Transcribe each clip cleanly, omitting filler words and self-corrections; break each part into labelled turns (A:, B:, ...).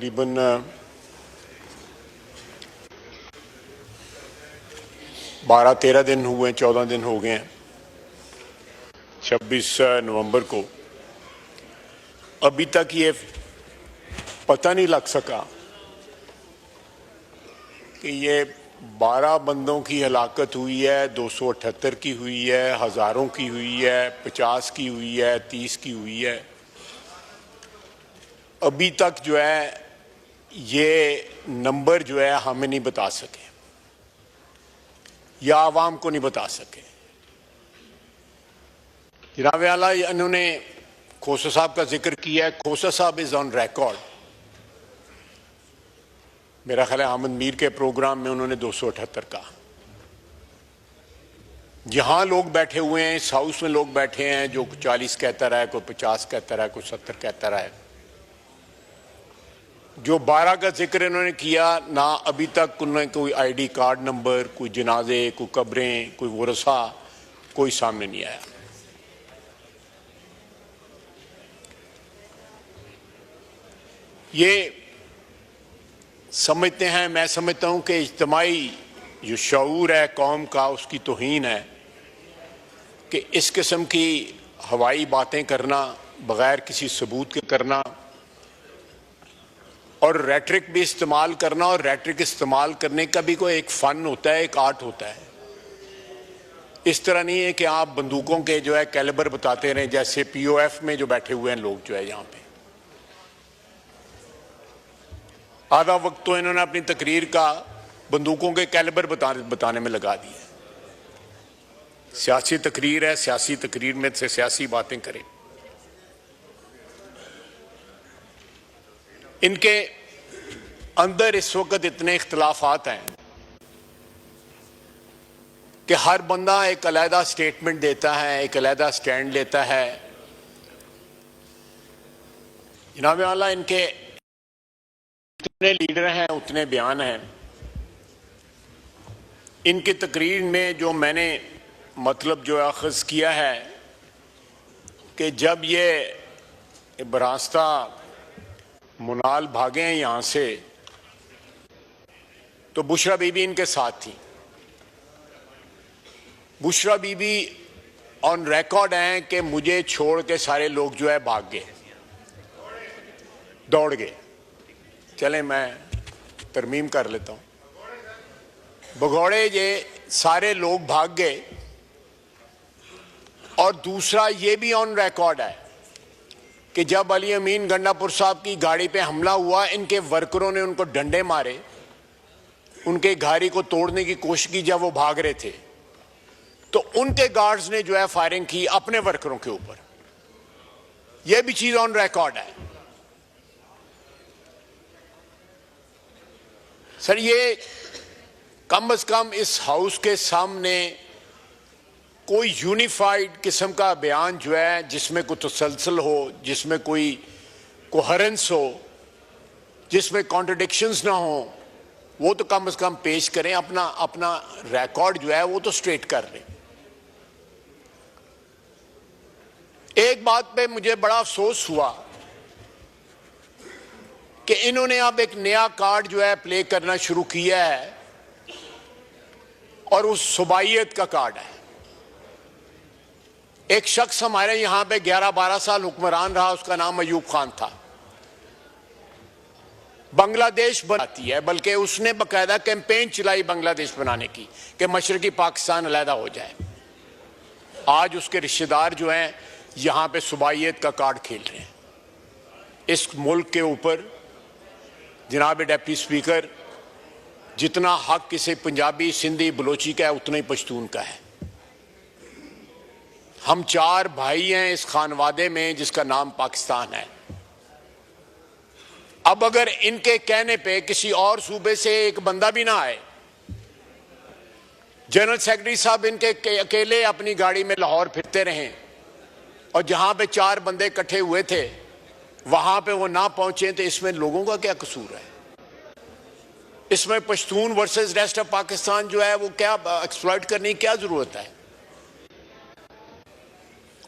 A: तकरीबन 12-13 दिन हुए, 14 दिन हो गए हैं। 26 नवंबर को अभी तक ये पता नहीं लग सका कि ये 12 बंदों की हलाकत हुई है, 278 की हुई है, हज़ारों की हुई है, 50 की हुई है, 30 की हुई है। अभी तक जो है ये नंबर जो है हमें नहीं बता सके या आवाम को नहीं बता सके। जनाब आला, इन्होंने खोसा साहब का जिक्र किया है। खोसा साहब इज ऑन रिकॉर्ड। मेरा ख्याल है अहमद मीर के प्रोग्राम में उन्होंने 278 कहा। यहां लोग बैठे हुए हैं, इस हाउस में लोग बैठे हैं जो 40 कहता रहा है, कोई 50 कहता रहा है, कोई 70 कहता रहा है। जो 12 का जिक्र इन्होंने किया, ना अभी तक उन्होंने कोई आईडी कार्ड नंबर, कोई जनाजे, कोई कब्रें, कोई वरसा कोई सामने नहीं आया। ये समझते हैं, मैं समझता हूं कि इज्तिमाई जो शऊर है कौम का, उसकी तौहीन है कि इस किस्म की हवाई बातें करना, बगैर किसी सबूत के करना और रेटरिक भी इस्तेमाल करना। और रेटरिक इस्तेमाल करने का भी कोई एक फ़न होता है, एक आर्ट होता है। इस तरह नहीं है कि आप बंदूकों के जो है कैलिबर बताते रहें, जैसे पीओएफ में जो बैठे हुए हैं लोग जो है यहाँ पे। आधा वक्त तो इन्होंने अपनी तकरीर का बंदूकों के कैलिबर बताने में लगा दिया। सियासी तकरीर है, सियासी तकरीर में से सियासी बातें करें। इनके अंदर इस वक्त इतने इख्तलाफात हैं कि हर बंदा एक अलहदा स्टेटमेंट देता है, एक अलहदा स्टैंड लेता है। जनाब आला, इनके जितने लीडर हैं उतने बयान हैं। इनकी तकरीर में जो मैंने मतलब जो अखज़ किया है कि जब ये बरास्ता मुनाल भागे हैं यहाँ से, तो बुशरा बीबी इनके साथ थी। बुशरा बीबी ऑन रिकॉर्ड हैं कि मुझे छोड़ के सारे लोग जो है भाग गए, दौड़ गए। चले मैं तरमीम कर लेता हूं। भगौड़े ये सारे लोग भाग गए। और दूसरा ये भी ऑन रिकॉर्ड है कि जब अली अमीन गंडापुर साहब की गाड़ी पे हमला हुआ, इनके वर्करों ने उनको डंडे मारे, उनके गाड़ी को तोड़ने की कोशिश की जब वो भाग रहे थे, तो उनके गार्ड्स ने जो है फायरिंग की अपने वर्करों के ऊपर। यह भी चीज ऑन रिकॉर्ड है। सर, ये कम से कम इस हाउस के सामने कोई यूनिफाइड किस्म का बयान जो है, जिसमें कोई तसलसल हो, जिसमें कोई कोहेरेंस हो, जिसमें कॉन्ट्रडिक्शंस ना हो, वो तो कम से कम पेश करें। अपना रिकॉर्ड जो है वो तो स्ट्रेट कर लें। एक बात पे मुझे बड़ा अफसोस हुआ कि इन्होंने अब एक नया कार्ड जो है प्ले करना शुरू किया है, और उस सुबाइयत का कार्ड है। एक शख्स हमारे यहां पे 11-12 साल हुक्मरान रहा, उसका नाम अयूब खान था। बांग्लादेश बनाती है, बल्कि उसने बाकायदा कैंपेन चलाई बांग्लादेश बनाने की कि मशरकी पाकिस्तान अलहदा हो जाए। आज उसके रिश्तेदार जो हैं यहां पे सुबाइयत का कार्ड खेल रहे हैं। इस मुल्क के ऊपर जनाब डिप्टी स्पीकर, जितना हक किसी पंजाबी, सिंधी, बलोची का है, उतना ही पश्तून का है। हम 4 भाई हैं इस खानवादे में जिसका नाम पाकिस्तान है। अब अगर इनके कहने पे किसी और सूबे से एक बंदा भी ना आए, जनरल सेक्रेटरी साहब इनके अकेले अपनी गाड़ी में लाहौर फिरते रहें, और जहां पे 4 बंदे इकट्ठे हुए थे वहां पे वो ना पहुंचे, तो इसमें लोगों का क्या कसूर है? इसमें Pashtun versus rest of Pakistan जो है वो क्या एक्सप्लॉइट करने की क्या जरूरत है?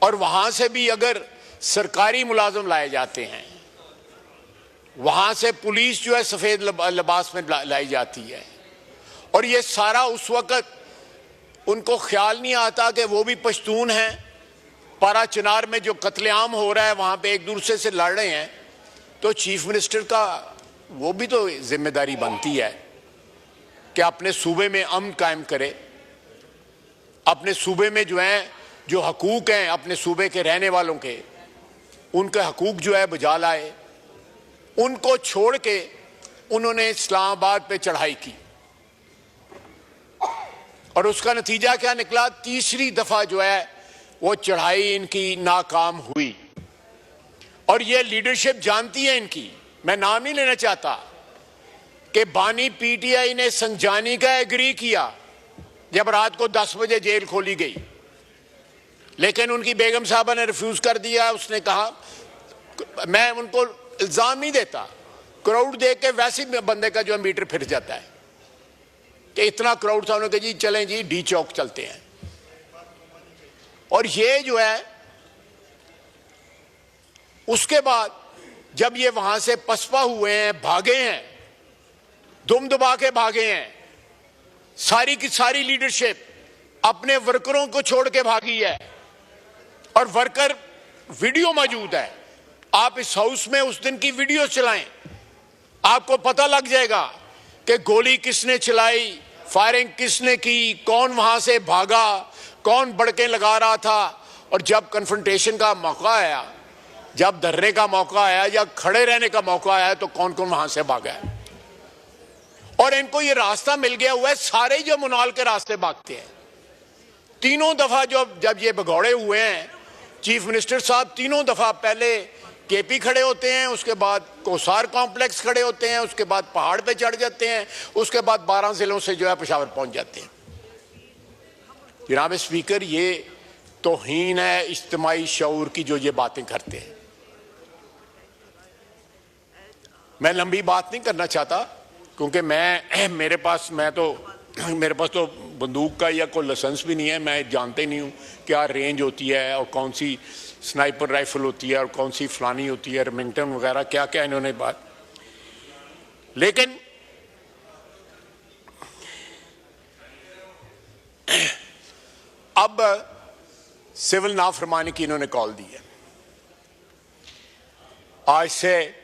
A: और वहां से भी अगर सरकारी मुलाजिम लाए जाते हैं वहां से पुलिस जो है सफेद लिबास में लाई जाती है। और ये सारा उस वक्त उनको ख्याल नहीं आता कि वो भी पश्तून हैं। पारा चिनार में जो कत्लेआम हो रहा है वहां पे एक दूसरे से लड़ रहे हैं, तो चीफ मिनिस्टर का वो भी तो जिम्मेदारी बनती है कि अपने सूबे में अमन कायम करे, अपने सूबे में जो है जो हकूक हैं अपने सूबे के रहने वालों के, उनके हकूक जो है बजा लाए। उनको छोड़ के उन्होंने इस्लामाबाद पे चढ़ाई की और उसका नतीजा क्या निकला? तीसरी दफा जो है वो चढ़ाई इनकी नाकाम हुई। और ये लीडरशिप जानती है इनकी, मैं नाम नहीं लेना चाहता, कि बानी पीटीआई ने संजानी का एग्री किया जब रात को 10 बजे जेल खोली गई, लेकिन उनकी बेगम साहबा ने रिफ्यूज कर दिया। उसने कहा, मैं उनको इल्जाम नहीं देता, क्राउड देख के वैसे बंदे का जो मीटर फिर जाता है कि इतना क्राउड था, उन्होंने कहा जी चलें जी डी चौक चलते हैं। और ये जो है उसके बाद जब ये वहां से पसपा हुए हैं, भागे हैं, दुम दबा के भागे हैं, सारी की सारी लीडरशिप अपने वर्करों को छोड़ के भागी है। और वर्कर वीडियो मौजूद है, आप इस हाउस में उस दिन की वीडियो चलाएं, आपको पता लग जाएगा कि गोली किसने चलाई, फायरिंग किसने की, कौन वहां से भागा, कौन बड़के लगा रहा था। और जब कन्फ्रंटेशन का मौका आया, जब धरने का मौका आया या खड़े रहने का मौका आया, तो कौन कौन वहां से भागा है। और इनको ये रास्ता मिल गया हुआ है, सारे जो मुनाल के रास्ते भागते हैं। तीनों दफा जब ये भगौड़े हुए हैं, चीफ मिनिस्टर साहब तीनों दफा पहले केपी खड़े होते हैं, उसके बाद कोसार कॉम्प्लेक्स खड़े होते हैं, उसके बाद पहाड़ पे चढ़ जाते हैं, उसके बाद 12 जिलों से जो है पेशावर पहुंच जाते हैं। जनाब स्पीकर, ये तौहीन है इज्तिमाई शऊर की जो ये बातें करते हैं। मैं लंबी बात नहीं करना चाहता क्योंकि मेरे पास तो बंदूक का या कोई लाइसेंस भी नहीं है, मैं जानते नहीं हूँ क्या रेंज होती है और कौन सी स्नाइपर राइफल होती है और कौन सी फलानी होती है, रेमिंगटन वगैरह क्या क्या इन्होंने बात। लेकिन अब सिविल नाफरमानी की इन्होंने कॉल दी है। आज से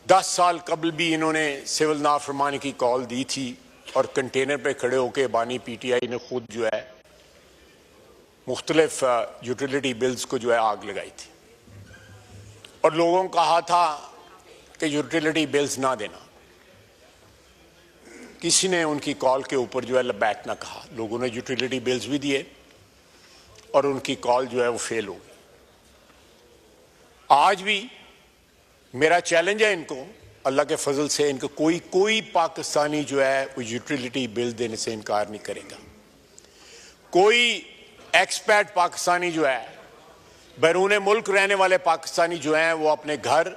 A: 10 साल कबल भी इन्होंने सिविल नाफरमानी की कॉल दी थी और कंटेनर पे खड़े होकर बानी पीटीआई ने खुद जो है मुख्तलिफ यूटिलिटी बिल्स को जो है आग लगाई थी और लोगों को कहा था कि यूटिलिटी बिल्स ना देना। किसी ने उनकी कॉल के ऊपर जो है लबैक ना कहा। लोगों ने यूटिलिटी बिल्स भी दिए और उनकी कॉल जो है वो फेल हो गई। आज भी मेरा चैलेंज है इनको, अल्लाह के फजल से इनको कोई पाकिस्तानी जो है वो यूटिलिटी बिल देने से इनकार नहीं करेगा। कोई एक्सपैट पाकिस्तानी जो है, बैरून मुल्क रहने वाले पाकिस्तानी जो हैं, वो अपने घर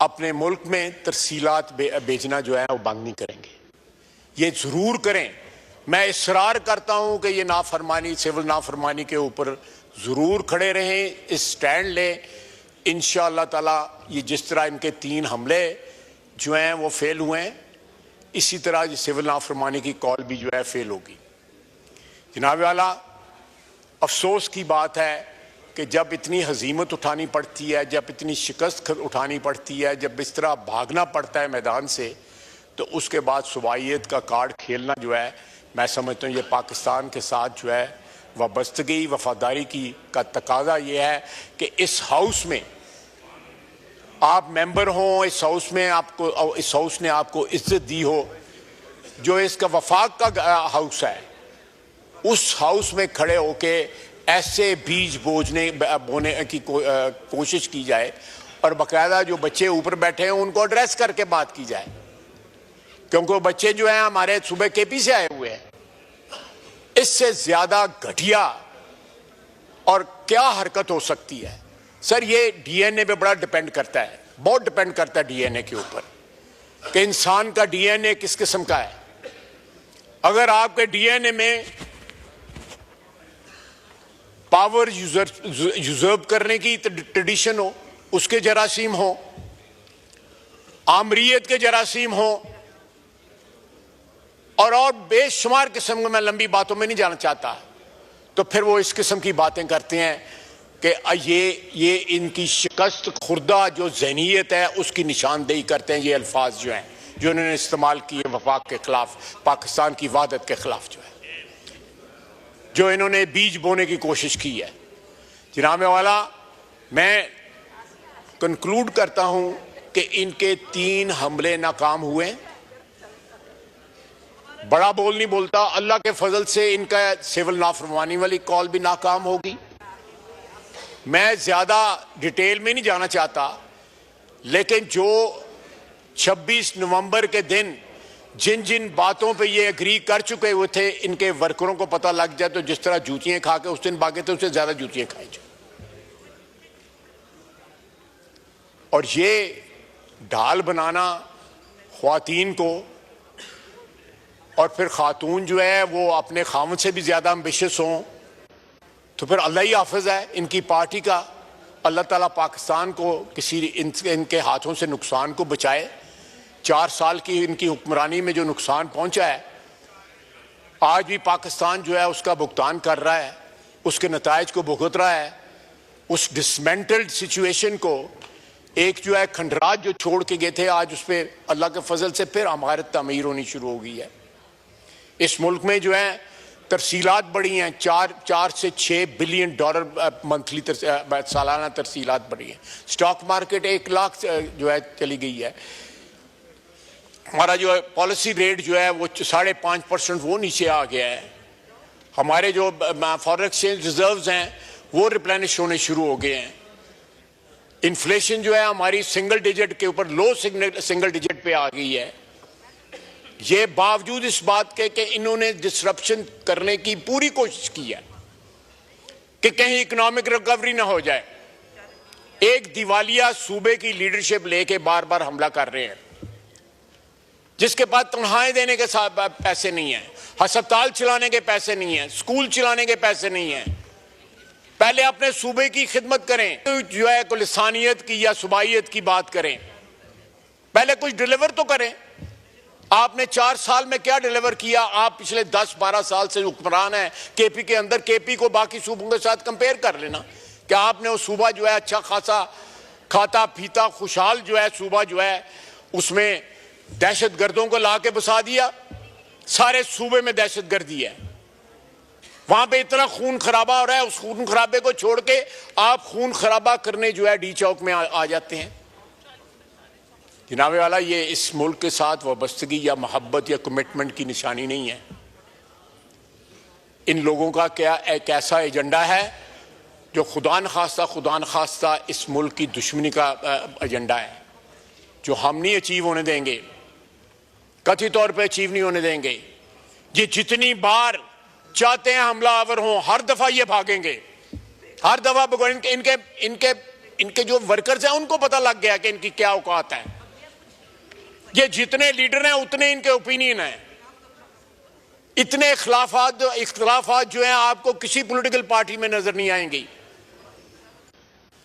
A: अपने मुल्क में तरसीलात बेचना जो है वो बंद नहीं करेंगे। ये जरूर करें। मैं इसरार करता हूं कि ये नाफरमानी, सिविल नाफरमानी के ऊपर जरूर खड़े रहें, इस स्टैंड लें। इंशाअल्लाह ताला ये जिस तरह इनके 3 हमले जो हैं वो फेल हुए हैं, इसी तरह ये सिविल नाफरमानी की कॉल भी जो है फेल होगी। जनाब वाला, अफसोस की बात है कि जब इतनी हजीमत उठानी पड़ती है, जब इतनी शिकस्त उठानी पड़ती है, जब इस तरह भागना पड़ता है मैदान से, तो उसके बाद सुबाइयत का कार्ड खेलना जो है, मैं समझता हूँ ये पाकिस्तान के साथ जो है वाबस्तगी वफादारी की का तकाजा ये है कि इस हाउस में आप मेंबर हों, इस हाउस ने आपको इज्जत दी हो, जो इसका वफाक का हाउस है, उस हाउस में खड़े होके ऐसे बीज बोने की कोशिश की जाए और बाकायदा जो बच्चे ऊपर बैठे हैं उनको एड्रेस करके बात की जाए, क्योंकि वो बच्चे जो हैं हमारे सूबे केपी से आए हुए हैं। इससे ज्यादा घटिया और क्या हरकत हो सकती है? सर, ये डीएनए पे बड़ा डिपेंड करता है, बहुत डिपेंड करता है डीएनए के ऊपर कि इंसान का डीएनए किस किस्म का है। अगर आपके डीएनए में पावर यूजर्व करने की ट्रेडिशन हो, उसके जरासीम हो, आमरीयत के जरासीम हो और बेशुमार किस्म में, मैं लंबी बातों में नहीं जाना चाहता, तो फिर वो इस किस्म की बातें करते हैं कि ये इनकी शिकस्त खुर्दा जो ज़हनीयत है उसकी निशानदेही करते हैं। ये अल्फाज जो हैं जो उन्होंने इस्तेमाल किए वफाक के खिलाफ, पाकिस्तान की वहदत के खिलाफ, जो इन्होंने बीज बोने की कोशिश की है। जनाब वाला, मैं कंक्लूड करता हूं कि इनके 3 हमले नाकाम हुए। बड़ा बोल नहीं बोलता, अल्लाह के फजल से इनका सिविल नाफरमानी वाली कॉल भी नाकाम होगी। मैं ज्यादा डिटेल में नहीं जाना चाहता, लेकिन जो 26 नवंबर के दिन जिन जिन बातों पे ये एग्री कर चुके हुए थे, इनके वर्करों को पता लग जाए तो जिस तरह जूतियां खा के उस दिन भागे थे, उससे ज्यादा जूतियां खाई जाए। और ये ढाल बनाना ख्वातीन को, और फिर खातून जो है वो अपने खामद से भी ज्यादा एम्बिशियस हों, तो फिर अल्लाह ही हाफिज है इनकी पार्टी का। अल्लाह ताला पाकिस्तान को किसी इनके हाथों से नुकसान को बचाए। 4 साल की इनकी हुक्मरानी में जो नुकसान पहुंचा है, आज भी पाकिस्तान जो है उसका भुगतान कर रहा है, उसके नतायज को भुगत रहा है। उस डिसमेंटल्ड सिचुएशन को, एक जो है खंडरात जो छोड़ के गए थे, आज उस पर अल्लाह के फजल से फिर हमारी तमीर होनी शुरू हो गई है। इस मुल्क में जो है तरसीलात बढ़ी हैं, 4 से 6 बिलियन डॉलर मंथली सालाना तरसीलात बढ़ी हैं। स्टॉक मार्केट 1 लाख जो है चली गई है। हमारा जो है पॉलिसी रेट जो है वो 5.5% वो नीचे आ गया है। हमारे जो फॉरेन एक्सचेंज रिजर्व्स हैं वो रिप्लेनिश होने शुरू हो गए हैं। इन्फ्लेशन जो है हमारी सिंगल डिजिट के ऊपर, लो सिंगल डिजिट पे आ गई है। ये बावजूद इस बात के कि इन्होंने डिसरप्शन करने की पूरी कोशिश की है कि कहीं इकोनॉमिक रिकवरी ना हो जाए। एक दिवालिया सूबे की लीडरशिप लेके बार बार हमला कर रहे हैं, जिसके पास तनख्वाहें देने के साथ पैसे नहीं है, अस्पताल चलाने के पैसे नहीं है, स्कूल चलाने के पैसे नहीं है। पहले अपने सूबे की खिदमत करें, जो है कोई लिसानियत की या सुबाइयत की बात करें, पहले कुछ डिलीवर तो करें। आपने 4 साल में क्या डिलीवर किया? आप पिछले 10-12 साल से हुक्मरान है केपी के अंदर। केपी को बाकी सूबों के साथ कंपेयर कर लेना। क्या आपने वो सूबा जो है अच्छा खासा खाता पीता खुशहाल जो है सूबा जो है उसमें दहशत गर्दों को ला के बसा दिया? सारे सूबे में दहशत गर्दी है, वहां पे इतना खून खराबा हो रहा है। उस खून खराबे को छोड़ के आप खून खराबा करने जो है डी चौक में आ जाते हैं। जनाबे वाला, ये इस मुल्क के साथ वाबस्तगी या मोहब्बत या कमिटमेंट की निशानी नहीं है। इन लोगों का क्या एक ऐसा एजेंडा है जो खुदा न खास्ता इस मुल्क की दुश्मनी का एजेंडा है, जो हम नहीं अचीव होने देंगे, कथित तौर पे अचीव नहीं होने देंगे। ये जितनी बार चाहते हैं हमला आवर हों, हर दफा ये भागेंगे, हर दफा। इनके जो वर्कर्स हैं उनको पता लग गया कि इनकी क्या औकात है। ये जितने लीडर हैं उतने इनके ओपिनियन हैं। इतने इख्तलाफात जो हैं आपको किसी पॉलिटिकल पार्टी में नजर नहीं आएंगी।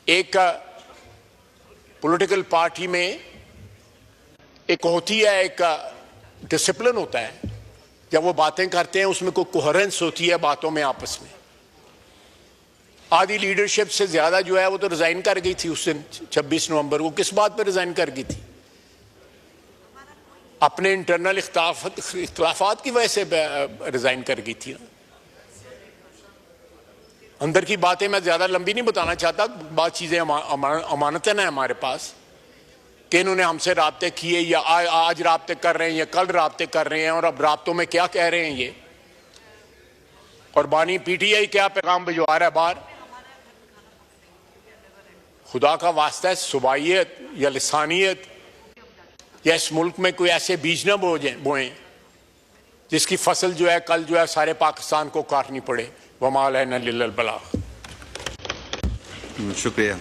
A: एक पॉलिटिकल पार्टी में एक होती है, एक डिसिप्लिन होता है। जब वो बातें करते हैं उसमें कोई कोहेरेंस होती है बातों में आपस में। आधी लीडरशिप से ज्यादा जो है वो तो रिजाइन कर गई थी उस दिन 26 नवंबर को। किस बात पर रिजाइन कर गई थी? अपने इंटरनल इख्तलाफात की वजह से रिजाइन कर गई थी। अंदर की बातें मैं ज्यादा लंबी नहीं बताना चाहता, बात चीजें अमानतन है हमारे पास कि इन्होंने हमसे राब्ते किए या आज राब्ते कर रहे हैं या कल राब्ते कर रहे हैं, और अब राब्तों में क्या कह रहे हैं ये, और बानी पीटीआई क्या पैगाम भिजवा रहा है बाहर। खुदा का वास्ता है, सुबाइयत या लिसानियत या इस मुल्क में कोई ऐसे बीज न बोएं जिसकी फसल जो है कल जो है सारे पाकिस्तान को काटनी पड़े। वमा अलैना इल्लल बलाग।
B: शुक्रिया।